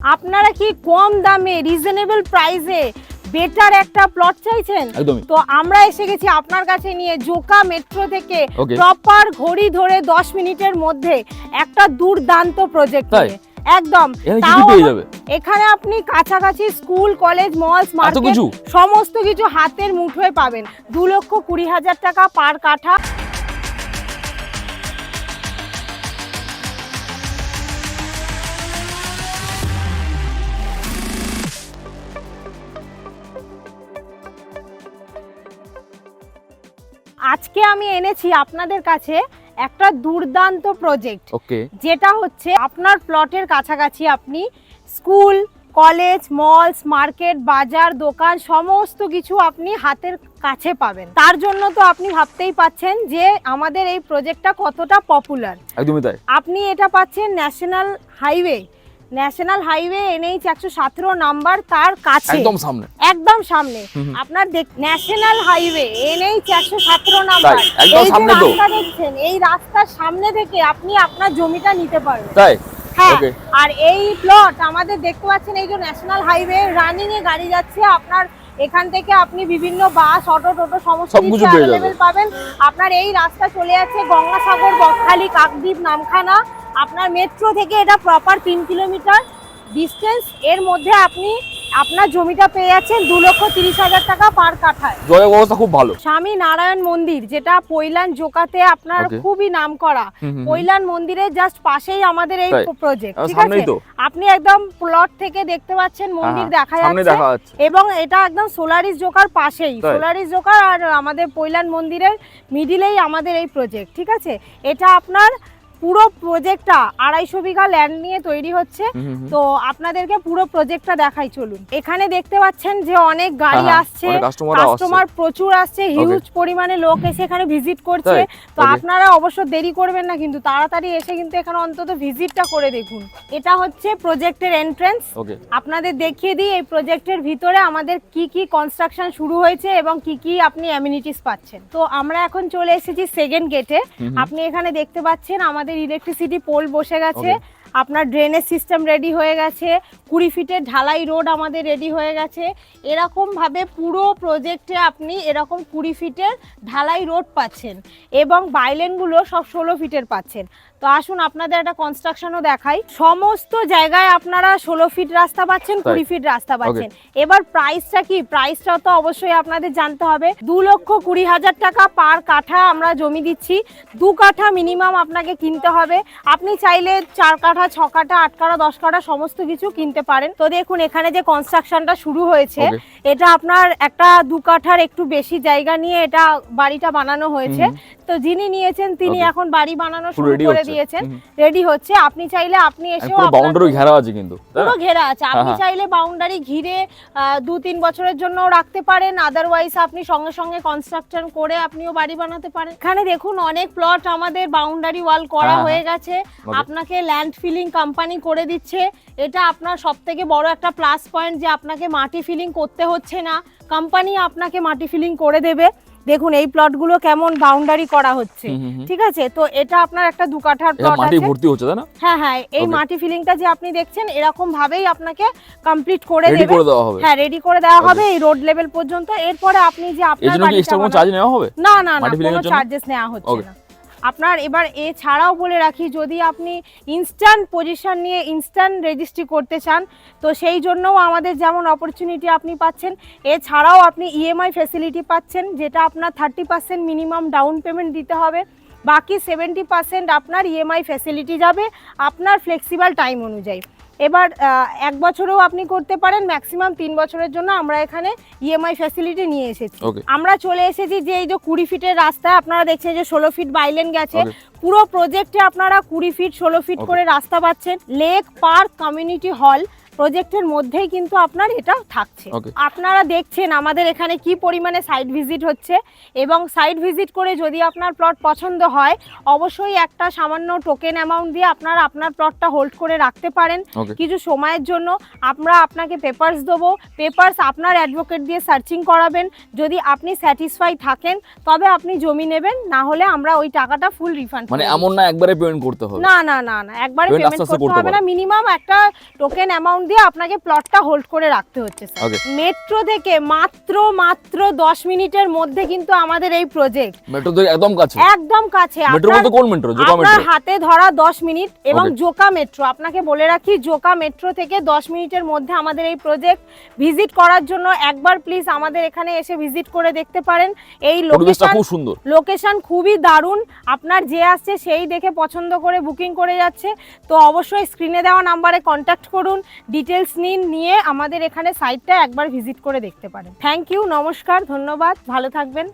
আপনারা কি কম দামে রিজনেবল প্রাইসে বেটার একটা প্লট চাইছেন? তো আমরা এসে গেছি আপনার কাছে নিয়ে জোকা মেট্রো থেকে প্রপার ঘড়ি ধরে 10 মিনিটের মধ্যে একটা দুর্দান্ত প্রজেক্ট নিয়ে একদম। এখানে আপনি কাছাকাছি স্কুল, কলেজ, মলস, মার্কেট সমস্ত কিছু হাতের মুঠোয় পাবেন। 2,20,000 টাকা পার কাঠা। আজকে আমি এনেছি আপনাদের কাছে একটা দুর্দান্ত প্রজেক্ট, যেটা হচ্ছে আপনার প্লটের কাছাকাছি আপনি স্কুল, কলেজ, মলস, মার্কেট, বাজার, দোকান সমস্ত কিছু আপনি হাতের কাছে পাবেন। তার জন্য তো আপনি ভাবতেই পাচ্ছেন যে আমাদের এই প্রজেক্টটা কতটা পপুলার। একদমই তাই। আপনি এটা পাচ্ছেন ন্যাশনাল হাইওয়ে NH 117 নাম্বার, তার কাছে একদম সামনে আপনার ন্যাশনাল হাইওয়ে NH 117 নাম্বার, দেখছেন এই রাস্তার সামনে থেকে আপনি আপনার জমিটা নিতে পারবেন। হ্যাঁ, আর এই প্লট আমাদের দেখতে পাচ্ছেন, এই যে কিছু হাইওয়ে রানিং এ গাড়ি যাচ্ছে, আপনার এখান থেকে আপনি বিভিন্ন বাস, অটো, টোটো সমস্ত কিছু অ্যাভেলেবেল পাবেন। আপনার এই রাস্তা চলে যাচ্ছে গঙ্গাসাগর, বকখালি, কাকদ্বীপ, নামখানা। আপনার মেট্রো থেকে এটা প্রপার 3 কিলোমিটার ডিস্টেন্স। এর মধ্যে আপনি আপনার জমিটা পেয়ে যাচ্ছেন 2,30,000 টাকা পার কাঠায়। জলের ব্যবস্থা খুব ভালো। স্বামী নারায়ণ মন্দির, যেটা পৈলান জোকাতে আপনার খুবই নামকরা, পৈলান মন্দিরের জাস্ট পাশেই আমাদের এই প্রজেক্ট। ঠিক আছে, আপনি একদম প্লট থেকে দেখতে পাচ্ছেন মন্দির দেখা যাচ্ছে, এবং এটা একদম সোলারিস জোকার পাশেই। সোলারিস জোকার আর আমাদের পৈলান মন্দিরের মিডিলেই আমাদের এই প্রজেক্ট। ঠিক আছে, এটা আপনার পুরো প্রজেক্টটা 250 বিঘা ল্যান্ড নিয়ে তৈরি হচ্ছে। তো আপনাদেরকে পুরো প্রজেক্টটা দেখাই, চলুন। এখানে দেখতে পাচ্ছেন যে অনেক গাড়ি আসছে, কাস্টমার প্রচুর আসছে, হিউজ পরিমাণে লোক এসে এখানে ভিজিট করছে। তো আপনারা অবশ্য দেরি করবেন না, কিন্তু তাড়াতাড়ি এসে কিন্তু এখানে অন্তত ভিজিটটা করে দেখুন। এটা হচ্ছে প্রজেক্টের এন্ট্রান্স। আপনাদের দেখিয়ে দিই এই প্রজেক্টের ভিতরে আমাদের কি কি কনস্ট্রাকশন শুরু হয়েছে এবং কি কি আপনি অ্যামিনিটিস পাচ্ছেন। তো আমরা এখন চলে এসেছি সেকেন্ড গেটে। আপনি এখানে দেখতে পাচ্ছেন আমাদের ইলেকট্রিসিটি পোল বসে গেছে, আপনার ড্রেনেজ সিস্টেম রেডি হয়ে গেছে, 20 ফিটের ঢালাই রোড আমাদের রেডি হয়ে গেছে। এরকম ভাবে পুরো প্রজেক্টে আপনি এরকম 20 ফিটের ঢালাই রোড পাচ্ছেন, এবং বাইলেনগুলো সব 16 ফিটের পাচ্ছেন। তো আসুন আপনাদের একটা কনস্ট্রাকশনও দেখাই। সমস্ত জায়গায় আপনারা 16 ফিট রাস্তা পাচ্ছেন, 20 ফিট রাস্তা পাচ্ছেন। এবার প্রাইসটা কি, প্রাইসটা তো অবশ্যই আপনাদের জানতে হবে। 2,20,000 টাকা পার কাঠা আমরা জমি দিচ্ছি। 2 কাঠা মিনিমাম আপনাকে কিনতে হবে। আপনি চাইলে 4 কাঠা, 6 কাঠা, 8 কাঠা, 10 কাঠা সমস্ত কিছু কিনতে পারেন। তো দেখুন এখানে যে কনস্ট্রাকশনটা শুরু হয়েছে, এটা আপনার একটা 2 কাঠার একটু বেশি জায়গা নিয়ে এটা বাড়িটা বানানো হয়েছে। তো যিনি নিয়েছেন তিনি এখন বাড়ি বানানো শুরু করে দিয়েছেন, রেডি হচ্ছে। আপনি চাইলে আপনি এসে পুরো বাউন্ডারি ঘেরা আছে, কিন্তু পুরো ঘেরা আছে, আপনি চাইলে বাউন্ডারি ঘিরে 2-3 বছরের জন্য রাখতে পারেন। আদারওয়াইজ আপনি সঙ্গে সঙ্গে কনস্ট্রাকশন করে আপনিও বাড়ি বানাতে পারেন। এখানে দেখুন অনেক প্লট আমাদের বাউন্ডারি ওয়াল করা হয়ে গেছে, আপনাকে ল্যান্ড ফিলিং কোম্পানি করে দিচ্ছে। এটা আপনার সবথেকে বড় একটা প্লাস পয়েন্ট, যে আপনাকে মাটি ফিলিং করতে হচ্ছে না, কোম্পানি আপনাকে মাটি ফিলিং করে দেবে। দেখুন এই প্লটগুলো কেমন বাউন্ডারি করা হচ্ছে। ঠিক আছে, তো এটা আপনার একটা 2 কাঠার প্লট আছে, মাটি ভর্তি হচ্ছে, তাই না? হ্যাঁ, এই মাটি ফিলিংটা যে আপনি দেখছেন এরকম ভাবেই আপনাকে কমপ্লিট করে দেবে। হ্যাঁ, রেডি করে দেওয়া হবে এই রোড লেভেল পর্যন্ত। এরপরে আপনি যে আপনার বাড়িটা কোনো চার্জ নেওয়া হবে না, কোনো চার্জেস নেওয়া হচ্ছে না আপনার। এবার এছাড়াও বলে রাখি, যদি আপনি ইনস্ট্যান্ট পজিশন নিয়ে ইনস্ট্যান্ট রেজিস্ট্রি করতে চান, তো সেই জন্যও আমাদের যেমন অপরচুনিটি আপনি পাচ্ছেন। এছাড়াও আপনি ইএমআই ফ্যাসিলিটি পাচ্ছেন, যেটা আপনার 30% মিনিমাম ডাউন পেমেন্ট দিতে হবে, বাকি 70% আপনার ইএমআই ফ্যাসিলিটি যাবে আপনার ফ্লেক্সিবল টাইম অনুযায়ী। এবার 1 বছরেও আপনি করতে পারেন, ম্যাক্সিমাম 3 বছরের জন্য আমরা এখানে ইএমআই ফ্যাসিলিটি নিয়ে এসেছি। আমরা চলে এসেছি যে এই যে 20 ফিটের রাস্তায়, আপনারা দেখছেন যে 16 ফিট বাইলেন গেছে। পুরো প্রজেক্টে আপনারা 20 ফিট 16 ফিট করে রাস্তা পাচ্ছেন। লেক পার্ক কমিউনিটি হল প্রজেক্টের মধ্যেই কিন্তু আপনার এটা থাকছে। আপনারা দেখছেন আমাদের এখানে কি পরিমাণে সাইট ভিজিট হচ্ছে, এবং সাইট ভিজিট করে যদি আপনার প্লট পছন্দ হয়, অবশ্যই একটা সামান্য টোকেন অ্যামাউন্ট দিয়ে আপনারা আপনার প্লটটা হোল্ড করে রাখতে পারেন কিছু সময়ের জন্য। আমরা আপনাকে পেপারস দেবো, পেপারস আপনার অ্যাডভোকেট দিয়ে সার্চিং করাবেন। যদি আপনি স্যাটিসফাই থাকেন তবে আপনি জমি নেবেন, না হলে আমরা ওই টাকাটা ফুল রিফান্ড। মানে এমন না একবারে পেমেন্ট করতে হবে, না, একবারে পেমেন্ট করতে হবে না, মিনিমাম একটা টোকেন অ্যামাউন্ট দিয়ে আপনাকে প্লটটা হোল্ড করে রাখতে হচ্ছে স্যার। Okay. মেট্রো থেকে মাত্র 10 মিনিটের মধ্যে কিন্তু আমাদের এই প্রজেক্ট মেট্রো থেকে একদম কাছে। একদম কাছে। মেট্রো বলতে কোন মেট্রো? জোকা আপনার মেট্রো? হাতে ধরা 10 মিনিট এবং Okay. জোকা মেট্রো। আপনাকে বলে রাখি, জোকা মেট্রো থেকে 10 মিনিটের মধ্যে আমাদের এই প্রজেক্ট। ভিজিট করার জন্য একবার প্লিজ আমাদের এখানে এসে ভিজিট করে দেখতে পারেন। এই পরিবেশটা লোকেশন খুব সুন্দর। লোকেশন খুবই দারুণ। আপনার যে আসছে সেই দেখে পছন্দ করে বুকিং করে যাচ্ছে। তো অবশ্যই স্ক্রিনে দেওয়া নাম্বারে কন্ট্যাক্ট করুন, ডিটেলস নিয়ে আমাদের এখানে সাইটটা একবার ভিজিট করে দেখতে পারেন। থ্যাংক ইউ, নমস্কার, ধন্যবাদ, ভালো থাকবেন।